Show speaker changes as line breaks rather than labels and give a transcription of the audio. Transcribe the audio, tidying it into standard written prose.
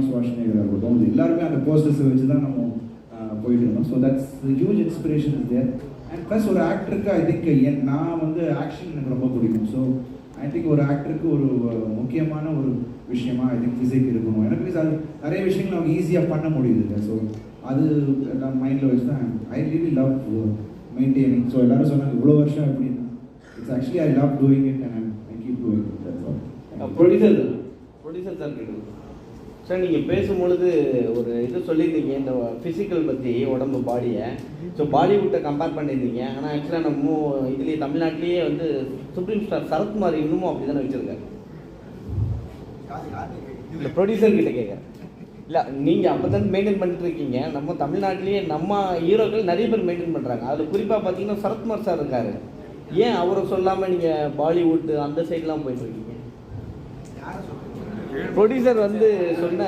Arnold Schwarzenegger இருக்கட்டும், எல்லாருமே அந்த போஸ்டர்ஸை வச்சு தான் நம்ம போயிட்டு இருந்தோம். So that's huge inspiration is there. And plus ஒரு ஆக்டருக்கு ஐ திங்க் நான் வந்து ஆக்ஷன் எனக்கு ரொம்ப பிடிக்கும். ஸோ ஐ திங்க் ஒரு ஆக்டருக்கு ஒரு முக்கியமான ஒரு விஷயமா ஐ திங்க் ஃபிசிக் இருக்கணும். எனக்கு அது நிறைய விஷயங்கள் அவங்க ஈஸியாக பண்ண முடியுது. ஸோ அது நான் மைண்டில் வச்சு தான் I really love maintaining. So எல்லாரும் சொன்னாங்க இவ்வளோ வருஷம் எப்படின்னா, it's actually I love doing it and I keep doing it. That's all.
Producer sir கேட்குது சார், நீங்கள் பேசும்பொழுது ஒரு இது சொல்லியிருந்தீங்க இந்த ஃபிசிக்கல் பற்றி, உடம்பு பாடியை. ஸோ பாலிவுட்டை கம்பேர் பண்ணியிருந்தீங்க. ஆனால் ஆக்சுவலாக நம்ம இதுலேயே தமிழ்நாட்டிலேயே வந்து சுப்ரீம் ஸ்டார் சரத்குமார் இன்னமும் அப்படி தானே வச்சுருக்காரு. இல்லை ப்ரொடியூசர் கிட்ட கேட்குறேன். இல்லை நீங்கள் அப்போ தான் மெயின்டைன் பண்ணிட்டு இருக்கீங்க. நம்ம தமிழ்நாட்டிலேயே நம்ம ஹீரோக்கள் நிறைய பேர் மெயின்டைன் பண்ணுறாங்க. அதில் குறிப்பாக பார்த்தீங்கன்னா சரத்குமார் சார் இருக்கார். ஏன் அவரை சொல்லாமல் நீங்கள் பாலிவுட் அந்த சைட்லாம் போயிட்டுருக்கீங்க? ப்ரொடியூசர் வந்து சொன்ன